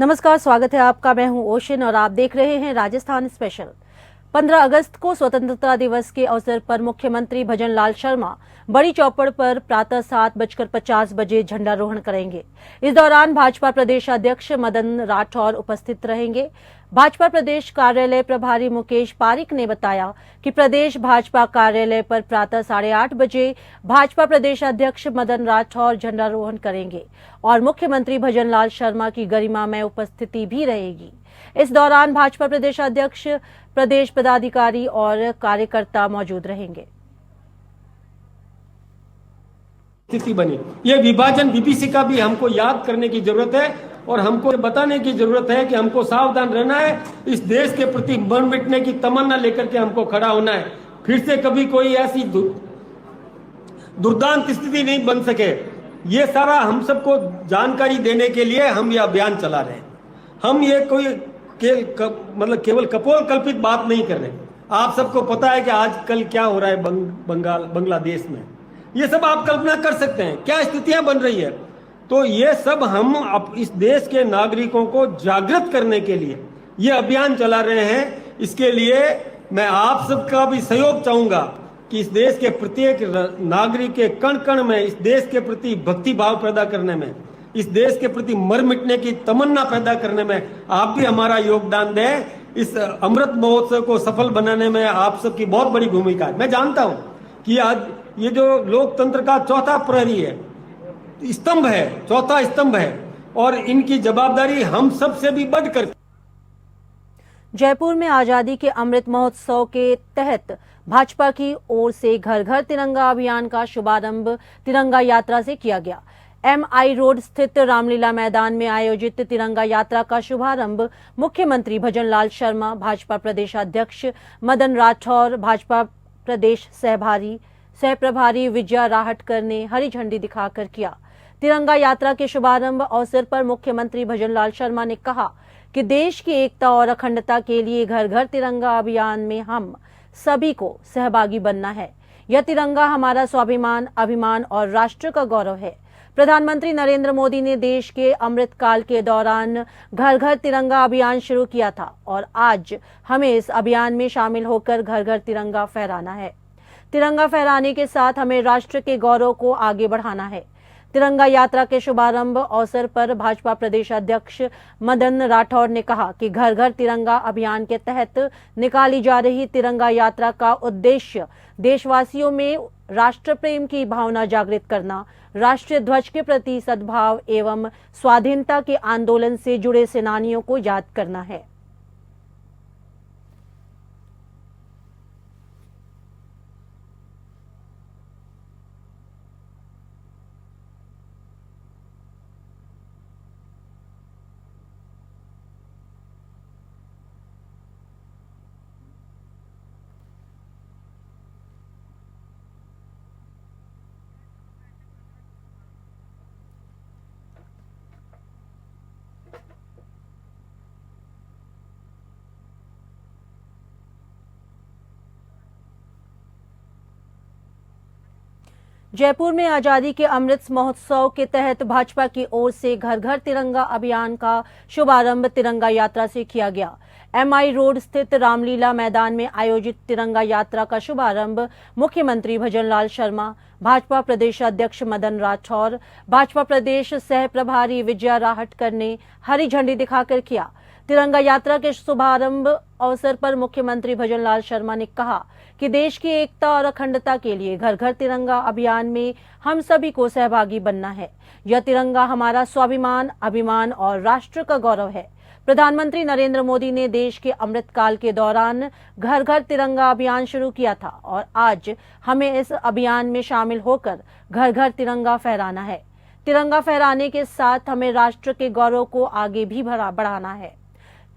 नमस्कार, स्वागत है आपका। मैं हूं ओशन और आप देख रहे हैं राजस्थान स्पेशल। 15 अगस्त को स्वतंत्रता दिवस के अवसर पर मुख्यमंत्री भजनलाल शर्मा बड़ी चौपड़ पर प्रातः 7:50 बजे झंडारोहण करेंगे। इस दौरान भाजपा प्रदेश अध्यक्ष मदन राठौर उपस्थित रहेंगे। भाजपा प्रदेश कार्यालय प्रभारी मुकेश पारिक ने बताया कि प्रदेश भाजपा कार्यालय पर प्रातः 8:30 बजे भाजपा प्रदेश अध्यक्ष मदन राठौर झंडारोहण करेंगे और मुख्यमंत्री भजनलाल शर्मा की गरिमामय उपस्थिति भी रहेगी। इस दौरान भाजपा प्रदेश अध्यक्ष, प्रदेश पदाधिकारी और कार्यकर्ता मौजूद रहेंगे। स्थिति बनी, ये विभाजन विभीषिका भी हमको याद करने की जरूरत है और हमको बताने की जरूरत है कि हमको सावधान रहना है। इस देश के प्रति मर मिटने की तमन्ना लेकर के हमको खड़ा होना है। फिर से कभी कोई ऐसी दुर्दांत स्थिति नहीं बन सके, ये सारा हम सबको जानकारी देने के लिए हम ये अभियान चला रहे हैं। हम ये कोई केवल कपोल कल्पित बात नहीं कर रहे। आप सबको पता है कि आजकल क्या हो रहा है बांग्लादेश में, ये सब आप कल्पना कर सकते हैं क्या स्थितियां बन रही है। तो ये सब हम इस देश के नागरिकों को जागृत करने के लिए ये अभियान चला रहे हैं। इसके लिए मैं आप सबका भी सहयोग चाहूंगा कि इस देश के प्रत्येक नागरिक के कण कण में इस देश के प्रति भक्ति भाव पैदा करने में, इस देश के प्रति मर मिटने की तमन्ना पैदा करने में आप भी हमारा योगदान दें। इस अमृत महोत्सव को सफल बनाने में आप सबकी बहुत बड़ी भूमिका है। मैं जानता हूं कि आज ये जो लोकतंत्र का चौथा प्रहरी है, स्तंभ है, चौथा स्तंभ है और इनकी जवाबदारी हम सब से भी बढ़कर। जयपुर में आजादी के अमृत महोत्सव के तहत भाजपा की ओर से घर घर तिरंगा अभियान का शुभारंभ तिरंगा यात्रा से किया गया। MI रोड स्थित रामलीला मैदान में आयोजित तिरंगा यात्रा का शुभारंभ मुख्यमंत्री भजनलाल शर्मा, भाजपा प्रदेश अध्यक्ष मदन राठौर, भाजपा प्रदेश सह प्रभारी विजया राहटकर ने हरी झंडी दिखाकर किया। तिरंगा यात्रा के शुभारंभ अवसर पर मुख्यमंत्री भजनलाल शर्मा ने कहा कि देश की एकता और अखंडता के लिए घर घर तिरंगा अभियान में हम सभी को सहभागी बनना है। यह तिरंगा हमारा स्वाभिमान, अभिमान और राष्ट्र का गौरव है। प्रधानमंत्री नरेंद्र मोदी ने देश के अमृत काल के दौरान घर घर तिरंगा अभियान शुरू किया था और आज हमें इस अभियान में शामिल होकर घर घर तिरंगा फहराना है। तिरंगा फहराने के साथ हमें राष्ट्र के गौरव को आगे बढ़ाना है। तिरंगा यात्रा के शुभारंभ अवसर पर भाजपा प्रदेश अध्यक्ष मदन राठौर ने कहा कि घर घर तिरंगा अभियान के तहत निकाली जा रही तिरंगा यात्रा का उद्देश्य देशवासियों में राष्ट्र प्रेम की भावना जागृत करना, राष्ट्रीय ध्वज के प्रति सद्भाव एवं स्वाधीनता के आंदोलन से जुड़े सेनानियों को याद करना है। जयपुर में आजादी के अमृत महोत्सव के तहत भाजपा की ओर से घर घर तिरंगा अभियान का शुभारंभ तिरंगा यात्रा से किया गया। MI रोड स्थित रामलीला मैदान में आयोजित तिरंगा यात्रा का शुभारंभ मुख्यमंत्री भजनलाल शर्मा, भाजपा प्रदेश अध्यक्ष मदन राठौर, भाजपा प्रदेश सह प्रभारी विजया राहटकर ने हरी झंडी दिखाकर किया। तिरंगा यात्रा के शुभारंभ अवसर पर मुख्यमंत्री भजनलाल शर्मा ने कहा कि देश की एकता और अखंडता के लिए घर घर तिरंगा अभियान में हम सभी को सहभागी बनना है। यह तिरंगा हमारा स्वाभिमान, अभिमान और राष्ट्र का गौरव है। प्रधानमंत्री नरेंद्र मोदी ने देश के अमृत काल के दौरान घर घर तिरंगा अभियान शुरू किया था और आज हमें इस अभियान में शामिल होकर घर घर तिरंगा फहराना है। तिरंगा फहराने के साथ हमें राष्ट्र के गौरव को आगे भी बढ़ाना है।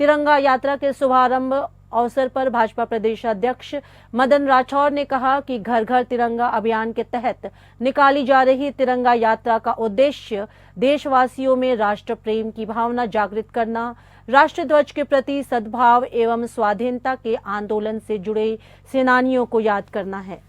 तिरंगा यात्रा के शुभारंभ अवसर पर भाजपा प्रदेश अध्यक्ष मदन राठौर ने कहा कि घर घर तिरंगा अभियान के तहत निकाली जा रही तिरंगा यात्रा का उद्देश्य देशवासियों में राष्ट्र प्रेम की भावना जागृत करना, राष्ट्र ध्वज के प्रति सद्भाव एवं स्वाधीनता के आंदोलन से जुड़े सेनानियों को याद करना है।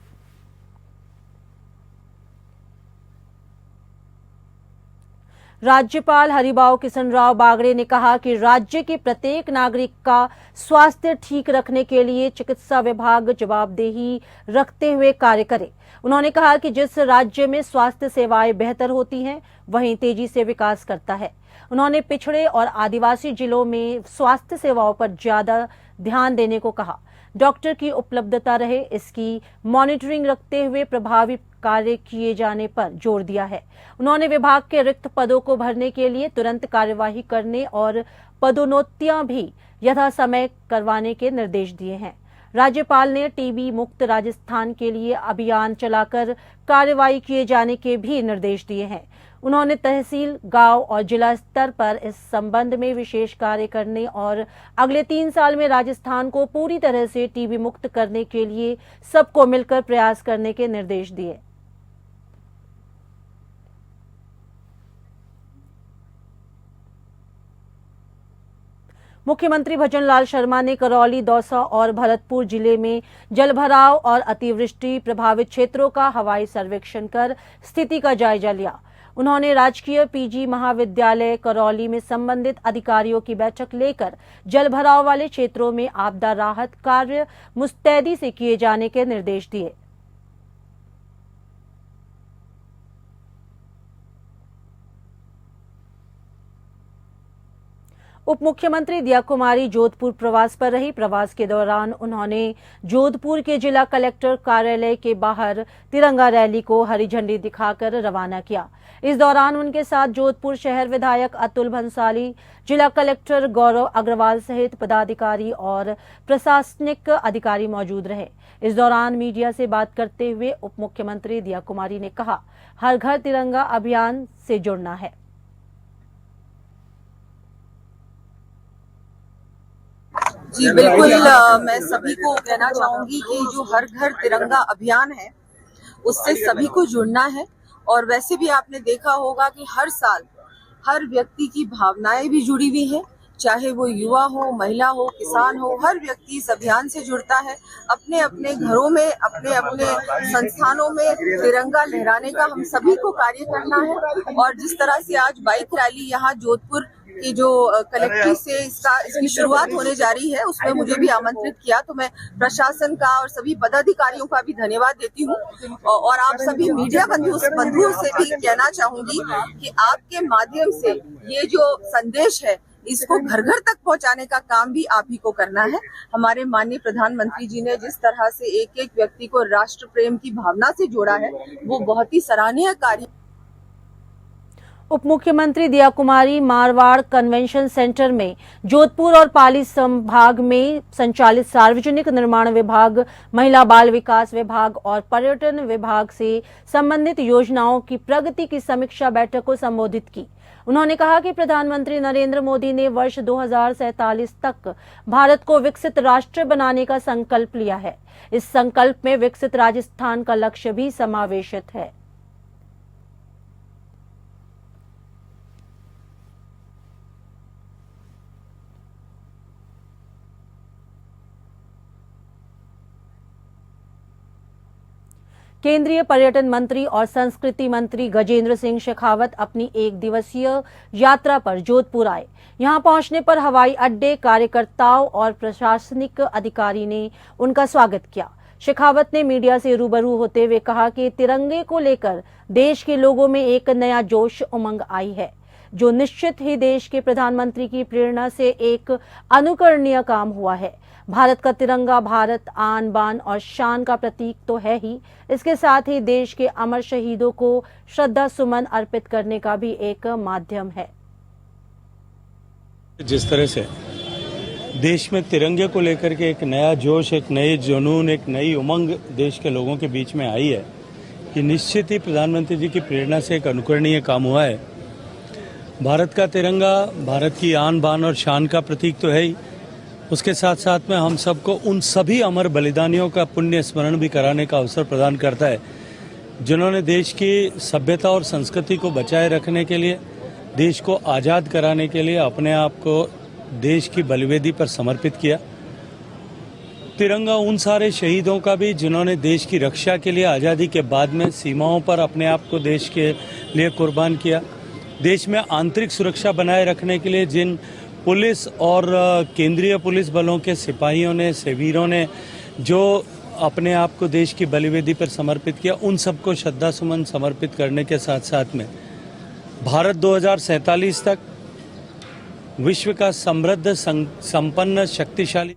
राज्यपाल हरिभाऊ किशनराव बागड़े ने कहा कि राज्य के प्रत्येक नागरिक का स्वास्थ्य ठीक रखने के लिए चिकित्सा विभाग जवाबदेही रखते हुए कार्य करे। उन्होंने कहा कि जिस राज्य में स्वास्थ्य सेवाएं बेहतर होती हैं, वहीं तेजी से विकास करता है। उन्होंने पिछड़े और आदिवासी जिलों में स्वास्थ्य सेवाओं पर ज्यादा ध्यान देने को कहा। डॉक्टर की उपलब्धता रहे, इसकी मॉनिटरिंग रखते हुए प्रभावी कार्य किए जाने पर जोर दिया है। उन्होंने विभाग के रिक्त पदों को भरने के लिए तुरंत कार्यवाही करने और पदोन्नतियां भी यथासमय करवाने के निर्देश दिए हैं। राज्यपाल ने टीबी मुक्त राजस्थान के लिए अभियान चलाकर कार्रवाई किए जाने के भी निर्देश दिए हैं। उन्होंने तहसील, गांव और जिला स्तर पर इस संबंध में विशेष कार्य करने और अगले 3 साल में राजस्थान को पूरी तरह से टीबी मुक्त करने के लिए सबको मिलकर प्रयास करने के निर्देश दिए। मुख्यमंत्री भजनलाल शर्मा ने करौली, दौसा और भरतपुर जिले में जलभराव और अतिवृष्टि प्रभावित क्षेत्रों का हवाई सर्वेक्षण कर स्थिति का जायजा लिया। उन्होंने राजकीय पीजी महाविद्यालय करौली में संबंधित अधिकारियों की बैठक लेकर जलभराव वाले क्षेत्रों में आपदा राहत कार्य मुस्तैदी से किए जाने के निर्देश दिए। उप मुख्यमंत्री दिया कुमारी जोधपुर प्रवास पर रही। प्रवास के दौरान उन्होंने जोधपुर के जिला कलेक्टर कार्यालय के बाहर तिरंगा रैली को हरी झंडी दिखाकर रवाना किया। इस दौरान उनके साथ जोधपुर शहर विधायक अतुल भंसाली, जिला कलेक्टर गौरव अग्रवाल सहित पदाधिकारी और प्रशासनिक अधिकारी मौजूद रहे। इस दौरान मीडिया से बात करते हुए उप मुख्यमंत्री दिया कुमारी ने कहा, हर घर तिरंगा अभियान से जुड़ना है। जी बिल्कुल, मैं सभी को कहना चाहूंगी कि जो हर घर तिरंगा अभियान है उससे सभी को जुड़ना है। और वैसे भी आपने देखा होगा कि हर साल हर व्यक्ति की भावनाएं भी जुड़ी हुई है, चाहे वो युवा हो, महिला हो, किसान हो, हर व्यक्ति इस अभियान से जुड़ता है। अपने अपने घरों में, अपने अपने संस्थानों में तिरंगा लहराने का हम सभी को कार्य करना है। और जिस तरह से आज बाइक रैली यहाँ जोधपुर की जो कलेक्ट्रेट से इसकी शुरुआत होने जा रही है, उसमें मुझे भी आमंत्रित किया, तो मैं प्रशासन का और सभी पदाधिकारियों का भी धन्यवाद देती हूँ। और आप सभी मीडिया बंधुओं से भी कहना चाहूंगी कि आपके माध्यम से ये जो संदेश है इसको घर घर तक पहुंचाने का काम भी आप ही को करना है। हमारे माननीय प्रधानमंत्री जी ने जिस तरह से एक एक व्यक्ति को राष्ट्र प्रेम की भावना से जोड़ा है, वो बहुत ही सराहनीय कार्य। उप मुख्यमंत्री दिया कुमारी मारवाड़ कन्वेंशन सेंटर में जोधपुर और पाली संभाग में संचालित सार्वजनिक निर्माण विभाग, महिला बाल विकास विभाग और पर्यटन विभाग से संबंधित योजनाओं की प्रगति की समीक्षा बैठक को संबोधित की। उन्होंने कहा कि प्रधानमंत्री नरेंद्र मोदी ने वर्ष 2047 तक भारत को विकसित राष्ट्र बनाने का संकल्प लिया है। इस संकल्प में विकसित राजस्थान का लक्ष्य भी समावेशित है। केंद्रीय पर्यटन मंत्री और संस्कृति मंत्री गजेंद्र सिंह शेखावत अपनी 1 दिवसीय यात्रा पर जोधपुर आए। यहां पहुंचने पर हवाई अड्डे, कार्यकर्ताओं और प्रशासनिक अधिकारी ने उनका स्वागत किया। शेखावत ने मीडिया से रूबरू होते हुए कहा कि तिरंगे को लेकर देश के लोगों में एक नया जोश, उमंग आई है, जो निश्चित ही देश के प्रधानमंत्री की प्रेरणा से एक अनुकरणीय काम हुआ है। भारत का तिरंगा भारत आन बान और शान का प्रतीक तो है ही, इसके साथ ही देश के अमर शहीदों को श्रद्धा सुमन अर्पित करने का भी एक माध्यम है। जिस तरह से देश में तिरंगे को लेकर के एक नया जोश, एक नई जुनून, एक नई उमंग देश के लोगों के बीच में आई है, ये निश्चित ही प्रधानमंत्री जी की प्रेरणा से एक अनुकरणीय काम हुआ है। भारत का तिरंगा भारत की आन बान और शान का प्रतीक तो है ही, उसके साथ साथ में हम सबको उन सभी अमर बलिदानियों का पुण्य स्मरण भी कराने का अवसर प्रदान करता है, जिन्होंने देश की सभ्यता और संस्कृति को बचाए रखने के लिए, देश को आज़ाद कराने के लिए अपने आप को देश की बलिवेदी पर समर्पित किया। तिरंगा उन सारे शहीदों का भी जिन्होंने देश की रक्षा के लिए आज़ादी के बाद में सीमाओं पर अपने आप को देश के लिए कुर्बान किया। देश में आंतरिक सुरक्षा बनाए रखने के लिए जिन पुलिस और केंद्रीय पुलिस बलों के सिपाहियों ने, सेवीरों ने जो अपने आप को देश की बलिवेदी पर समर्पित किया, उन सबको श्रद्धा सुमन समर्पित करने के साथ साथ में भारत 2047 तक विश्व का समृद्ध, संपन्न, शक्तिशाली।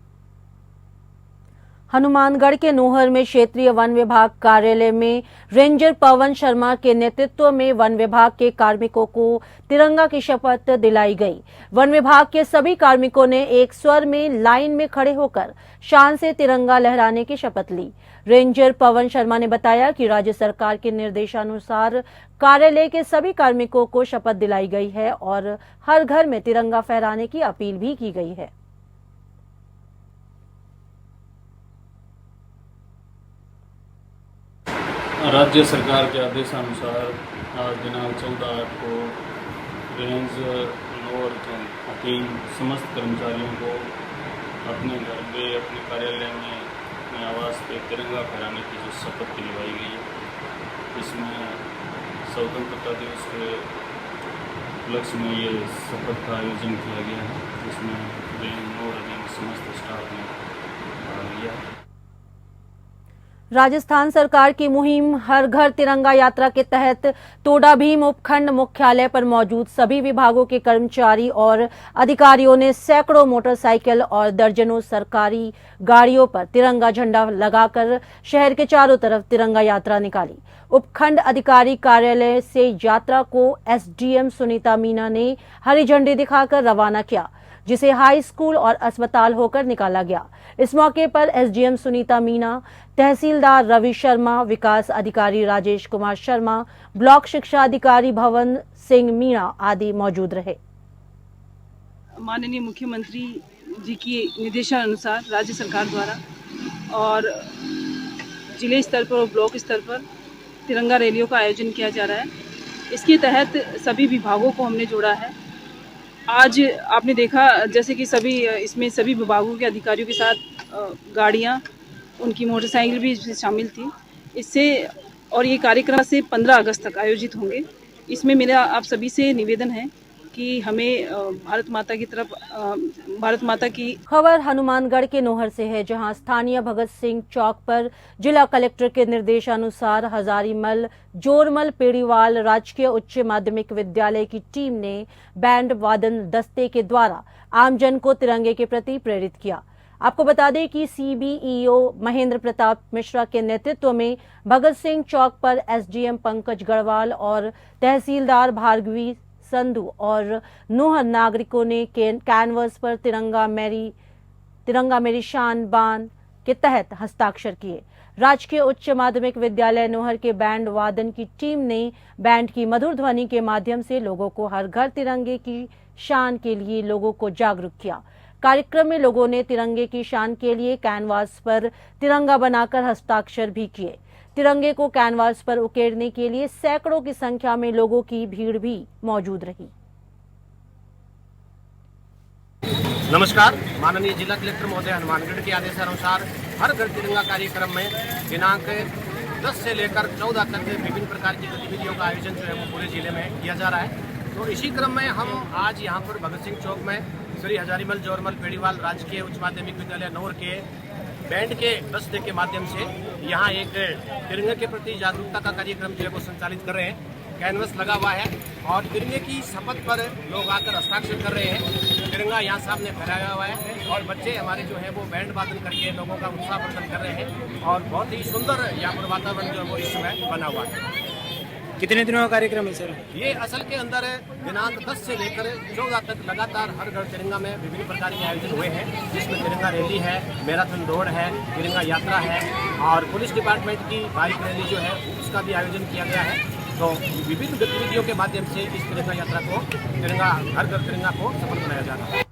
हनुमानगढ़ के नोहर में क्षेत्रीय वन विभाग कार्यालय में रेंजर पवन शर्मा के नेतृत्व में वन विभाग के कार्मिकों को तिरंगा की शपथ दिलाई गई। वन विभाग के सभी कार्मिकों ने एक स्वर में लाइन में खड़े होकर शान से तिरंगा लहराने की शपथ ली। रेंजर पवन शर्मा ने बताया कि राज्य सरकार के निर्देशानुसार कार्यालय के सभी कार्मिकों को शपथ दिलाई गई है और हर घर में तिरंगा फहराने की अपील भी की गई है। राज्य सरकार के आदेशानुसार आज दिनांक 14 को रेंज नोर के अधीन समस्त कर्मचारियों को अपने घर पे, अपने कार्यालय में, अपने आवास पे तिरंगा फहराने की जो शपथ दिलवाई गई है, इसमें स्वतंत्रता दिवस के उपलक्ष्य में ये शपथ का आयोजन किया गया है, जिसमें रेंज नोर अधीन समस्त स्टाफ ने भाग लिया। राजस्थान सरकार की मुहिम हर घर तिरंगा यात्रा के तहत तोडा भीम उपखंड मुख्यालय पर मौजूद सभी विभागों के कर्मचारी और अधिकारियों ने सैकड़ों मोटरसाइकिल और दर्जनों सरकारी गाड़ियों पर तिरंगा झंडा लगाकर शहर के चारों तरफ तिरंगा यात्रा निकाली। उपखंड अधिकारी कार्यालय से यात्रा को एसडीएम सुनीता मीना ने हरी झंडी दिखाकर रवाना किया, जिसे हाई स्कूल और अस्पताल होकर निकाला गया। इस मौके पर एसडीएम सुनीता मीना, तहसीलदार रवि शर्मा, विकास अधिकारी राजेश कुमार शर्मा, ब्लॉक शिक्षा अधिकारी भवन सिंह मीणा आदि मौजूद रहे। माननीय मुख्यमंत्री जी की निर्देशानुसार राज्य सरकार द्वारा और जिले स्तर पर और ब्लॉक स्तर पर तिरंगा रैलियों का आयोजन किया जा रहा है। इसके तहत सभी विभागों को हमने जोड़ा है। आज आपने देखा जैसे कि इसमें सभी विभागों के अधिकारियों के साथ गाड़ियां, उनकी मोटरसाइकिल भी शामिल थी। इससे और ये कार्यक्रम से 15 अगस्त तक आयोजित होंगे। इसमें मेरा आप सभी से निवेदन है कि हमें भारत माता की खबर हनुमानगढ़ के नोहर से है, जहां स्थानीय भगत सिंह चौक पर जिला कलेक्टर के निर्देशानुसार हजारीमल जोरमल पेड़ीवाल राजकीय उच्च माध्यमिक विद्यालय की टीम ने बैंड वादन दस्ते के द्वारा आमजन को तिरंगे के प्रति प्रेरित किया। आपको बता दें कि सीबीईओ महेंद्र प्रताप मिश्रा के नेतृत्व में भगत सिंह चौक पर एसडीएम पंकज गढ़वाल और तहसीलदार भार्गवी संधू और नोहर नागरिकों ने कैनवस पर तिरंगा मेरी शान बान के तहत हस्ताक्षर किए। राजकीय उच्च माध्यमिक विद्यालय नोहर के बैंड वादन की टीम ने बैंड की मधुर ध्वनि के माध्यम से लोगों को हर घर तिरंगे की शान के लिए लोगों को जागरूक किया। कार्यक्रम में लोगों ने तिरंगे की शान के लिए कैनवास पर तिरंगा बनाकर हस्ताक्षर भी किए। तिरंगे को कैनवास पर उकेरने के लिए सैकड़ों की संख्या में लोगों की भीड़ भी मौजूद रही। नमस्कार, माननीय जिला कलेक्टर महोदय हनुमानगढ़ के आदेशानुसार हर घर तिरंगा कार्यक्रम में दिनांक 10 से लेकर 14 तक विभिन्न प्रकार की गतिविधियों का आयोजन जो है वो पूरे जिले में किया जा रहा है। तो इसी क्रम में हम आज यहाँ पर भगत सिंह चौक में श्री हजारीमल जोरमल पेड़ीवाल राजकीय उच्च माध्यमिक विद्यालय नोहर के बैंड के दस्ते के माध्यम से यहाँ एक तिरंगे के प्रति जागरूकता का कार्यक्रम जो है वो संचालित कर रहे हैं। कैनवस लगा हुआ है और तिरंगे की शपथ पर लोग आकर हस्ताक्षर कर रहे हैं। तिरंगा यहाँ सामने फहराया हुआ है और बच्चे हमारे जो है वो बैंड वादन करके लोगों का उत्साहवर्धन कर रहे हैं और बहुत ही सुंदर यहाँ पर वातावरण जो है वो इस समय बना हुआ है। कितने दिनों का कार्यक्रम है सर? ये असल के अंदर दिनांक 10 से लेकर 14 तक लगातार हर घर तिरंगा में विभिन्न प्रकार के आयोजन हुए हैं, जिसमें तिरंगा रैली है, मैराथन दौड़ है, तिरंगा यात्रा है और पुलिस डिपार्टमेंट की बाइक रैली जो है उसका भी आयोजन किया गया है। तो विभिन्न गतिविधियों के माध्यम से इस तिरंगा यात्रा को हर घर तिरंगा को सफल बनाया जा रहा है।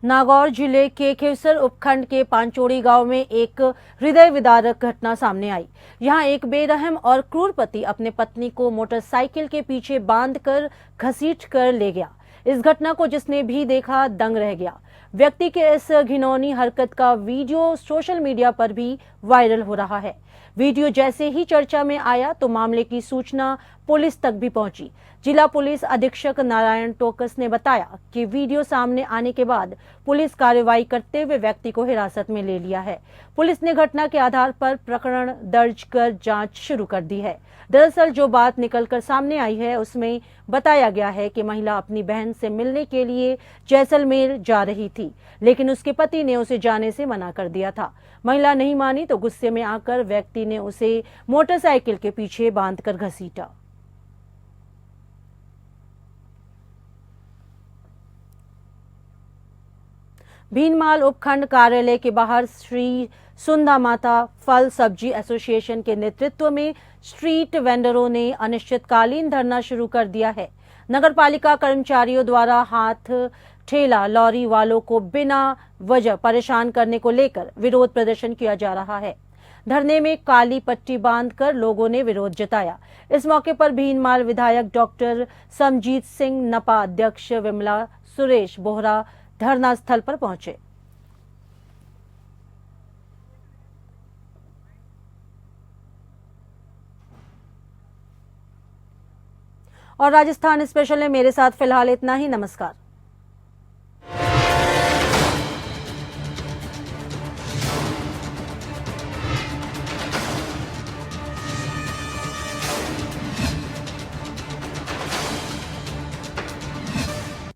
नागौर जिले के खिवसर उपखंड के पांचोड़ी गांव में एक हृदय विदारक घटना सामने आई। यहां एक बेरहम और क्रूर पति अपने पत्नी को मोटरसाइकिल के पीछे बांधकर घसीट कर ले गया। इस घटना को जिसने भी देखा दंग रह गया। व्यक्ति के इस घिनौनी हरकत का वीडियो सोशल मीडिया पर भी वायरल हो रहा है। वीडियो जैसे ही चर्चा में आया तो मामले की सूचना पुलिस तक भी पहुंची। जिला पुलिस अधीक्षक नारायण टोकस ने बताया कि वीडियो सामने आने के बाद पुलिस कार्रवाई करते हुए व्यक्ति को हिरासत में ले लिया है। पुलिस ने घटना के आधार पर प्रकरण दर्ज कर जांच शुरू कर दी है। दरअसल जो बात निकलकर सामने आई है उसमें बताया गया है कि महिला अपनी बहन से मिलने के लिए जैसलमेर जा रही थी, लेकिन उसके पति ने उसे जाने से मना कर दिया था। महिला नहीं मानी तो गुस्से में आकर व्यक्ति ने उसे मोटरसाइकिल के पीछे बांधकर घसीटा। भीनमाल उपखंड कार्यालय के बाहर श्री सुंदा माता फल सब्जी एसोसिएशन के नेतृत्व में स्ट्रीट वेंडरों ने अनिश्चितकालीन धरना शुरू कर दिया है। नगरपालिका कर्मचारियों द्वारा हाथ ठेला लॉरी वालों को बिना वजह परेशान करने को लेकर विरोध प्रदर्शन किया जा रहा है। धरने में काली पट्टी बांधकर लोगों ने विरोध जताया। इस मौके पर भीनमाल विधायक डॉक्टर समजीत सिंह, नपा अध्यक्ष विमला सुरेश बोहरा धरना स्थल पर पहुंचे। और राजस्थान स्पेशल में मेरे साथ फिलहाल इतना ही। नमस्कार।